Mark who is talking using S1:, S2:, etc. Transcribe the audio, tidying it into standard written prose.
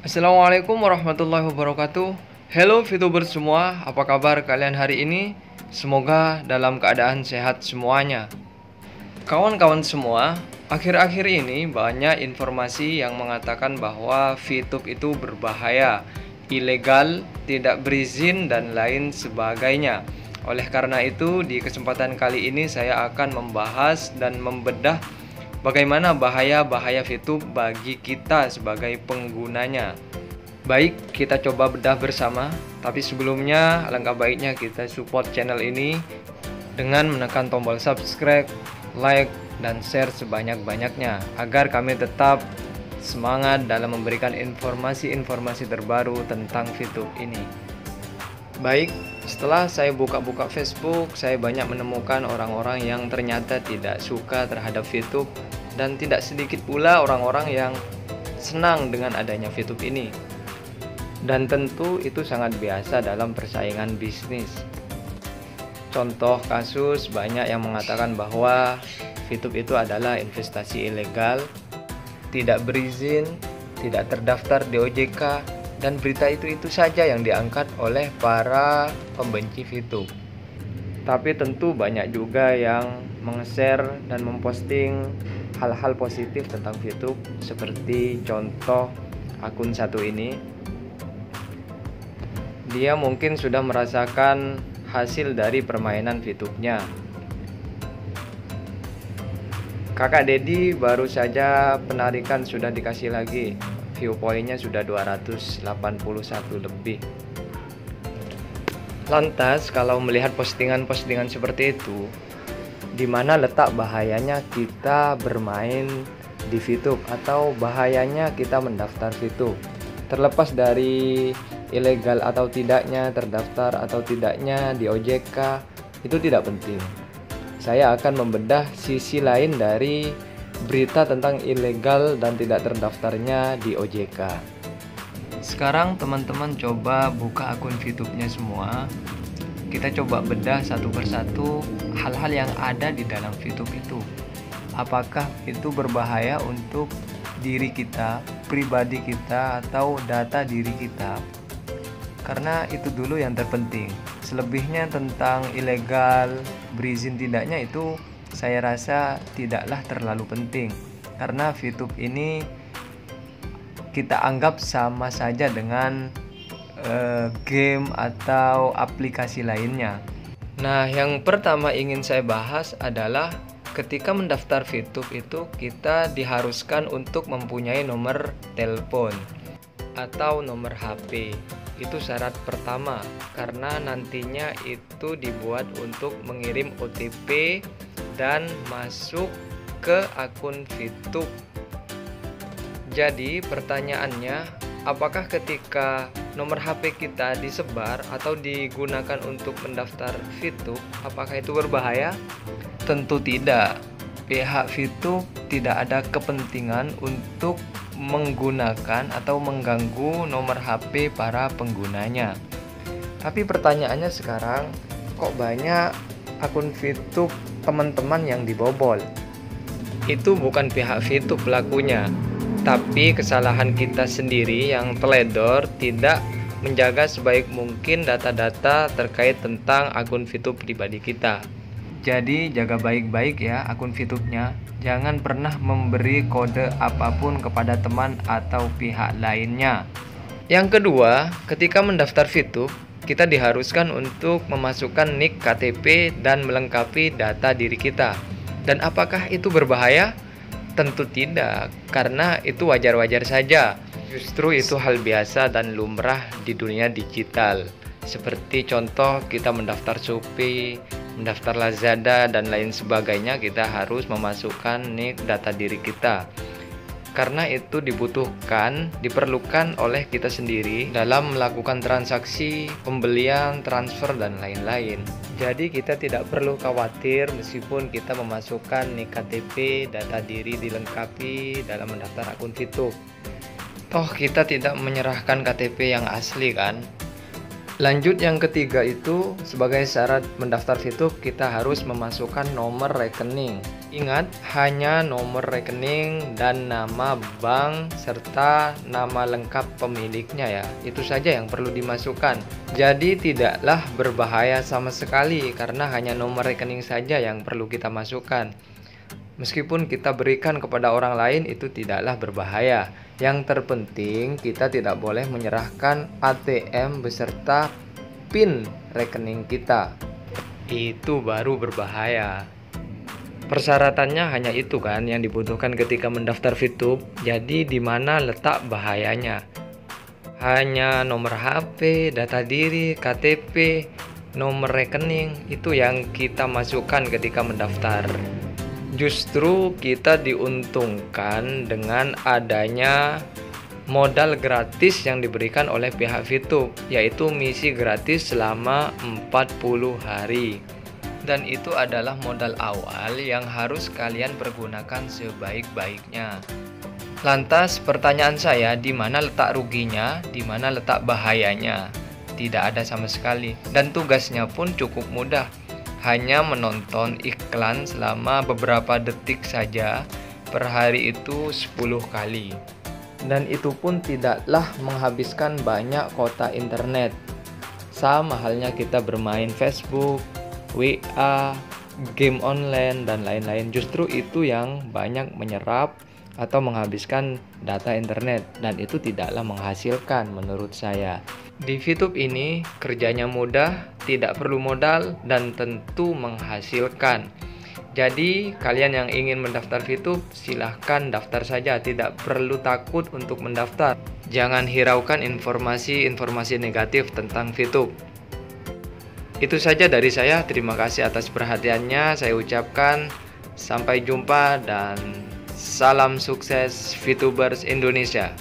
S1: Assalamualaikum warahmatullahi wabarakatuh. Hello VTuber semua, apa kabar kalian hari ini? Semoga dalam keadaan sehat semuanya. Kawan-kawan semua, akhir-akhir ini banyak informasi yang mengatakan bahwa VTube itu berbahaya, ilegal, tidak berizin, dan lain sebagainya. Oleh karena itu, di kesempatan kali ini saya akan membahas dan membedah bagaimana bahaya-bahaya VTube bagi kita sebagai penggunanya. Baik, kita coba bedah bersama. Tapi sebelumnya, alangkah baiknya kita support channel ini dengan menekan tombol subscribe, like, dan share sebanyak-banyaknya agar kami tetap semangat dalam memberikan informasi-informasi terbaru tentang VTube ini. Baik, setelah saya buka-buka Facebook, saya banyak menemukan orang-orang yang ternyata tidak suka terhadap VTube, dan tidak sedikit pula orang-orang yang senang dengan adanya VTube ini. Dan tentu itu sangat biasa dalam persaingan bisnis. Contoh kasus, banyak yang mengatakan bahwa VTube itu adalah investasi ilegal, tidak berizin, tidak terdaftar di OJK, dan berita itu saja yang diangkat oleh para pembenci VTube. Tapi tentu banyak juga yang meng-share dan memposting hal-hal positif tentang VTube, seperti contoh akun satu ini. Dia mungkin sudah merasakan hasil dari permainan VTube-nya. Kakak Dedi baru saja penarikan sudah dikasih lagi, view point-nya sudah 281 lebih. Lantas kalau melihat postingan-postingan seperti itu, di mana letak bahayanya kita bermain di VTube atau bahayanya kita mendaftar VTube? Terlepas dari ilegal atau tidaknya, terdaftar atau tidaknya di OJK, itu tidak penting. Saya akan membedah sisi lain dari berita tentang ilegal dan tidak terdaftarnya di OJK. Sekarang teman-teman coba buka akun VTube-nya semua. Kita coba bedah satu persatu hal-hal yang ada di dalam VTube itu. Apakah itu berbahaya untuk diri kita, pribadi kita, atau data diri kita? Karena itu dulu yang terpenting. Selebihnya tentang ilegal, berizin tidaknya itu saya rasa tidaklah terlalu penting. Karena VTube ini kita anggap sama saja dengan game atau aplikasi lainnya. Nah, yang pertama ingin saya bahas adalah ketika mendaftar VTube itu kita diharuskan untuk mempunyai nomor telepon atau nomor HP. Itu syarat pertama, karena nantinya itu dibuat untuk mengirim OTP dan masuk ke akun VTube. Jadi pertanyaannya, apakah ketika nomor HP kita disebar atau digunakan untuk mendaftar VTube, apakah itu berbahaya? Tentu tidak. Pihak VTube tidak ada kepentingan untuk menggunakan atau mengganggu nomor HP para penggunanya. Tapi pertanyaannya sekarang, kok banyak akun VTube teman-teman yang dibobol? Itu bukan pihak VTube pelakunya, tapi kesalahan kita sendiri yang teledor tidak menjaga sebaik mungkin data-data terkait tentang akun VTube pribadi kita. Jadi jaga baik-baik ya akun VTube-nya. Jangan pernah memberi kode apapun kepada teman atau pihak lainnya. Yang kedua, ketika mendaftar VTube, kita diharuskan untuk memasukkan NIK KTP dan melengkapi data diri kita. Dan apakah itu berbahaya? Tentu tidak, karena itu wajar-wajar saja. Justru itu hal biasa dan lumrah di dunia digital. Seperti contoh kita mendaftar Shopee, mendaftar Lazada, dan lain sebagainya, kita harus memasukkan NIK data diri kita. Karena itu diperlukan oleh kita sendiri dalam melakukan transaksi, pembelian, transfer, dan lain-lain. Jadi kita tidak perlu khawatir meskipun kita memasukkan NIK KTP, data diri dilengkapi dalam mendaftar akun VTube. Toh kita tidak menyerahkan KTP yang asli kan? Lanjut, yang ketiga itu sebagai syarat mendaftar VTube kita harus memasukkan nomor rekening. Ingat, hanya nomor rekening dan nama bank serta nama lengkap pemiliknya ya. Itu saja yang perlu dimasukkan. Jadi tidaklah berbahaya sama sekali karena hanya nomor rekening saja yang perlu kita masukkan. Meskipun kita berikan kepada orang lain itu tidaklah berbahaya. Yang terpenting kita tidak boleh menyerahkan ATM beserta PIN rekening kita. Itu baru berbahaya. Persyaratannya hanya itu kan yang dibutuhkan ketika mendaftar Fitup. Jadi di mana letak bahayanya? Hanya nomor HP, data diri, KTP, nomor rekening itu yang kita masukkan ketika mendaftar. Justru kita diuntungkan dengan adanya modal gratis yang diberikan oleh pihak Fitup, yaitu misi gratis selama 40 hari. Dan itu adalah modal awal yang harus kalian pergunakan sebaik-baiknya. Lantas pertanyaan saya, di mana letak ruginya, di mana letak bahayanya? Tidak ada sama sekali. Dan tugasnya pun cukup mudah. Hanya menonton iklan selama beberapa detik saja, per hari itu 10 kali. Dan itu pun tidaklah menghabiskan banyak kuota internet. Sama halnya kita bermain Facebook, WA, game online, dan lain-lain. Justru itu yang banyak menyerap atau menghabiskan data internet, dan itu tidaklah menghasilkan menurut saya. Di Fitup ini kerjanya mudah, tidak perlu modal, dan tentu menghasilkan. Jadi kalian yang ingin mendaftar Fitup silahkan daftar saja, tidak perlu takut untuk mendaftar. Jangan hiraukan informasi-informasi negatif tentang Fitup. Itu saja dari saya, terima kasih atas perhatiannya. Saya ucapkan sampai jumpa dan salam sukses Fitubers Indonesia.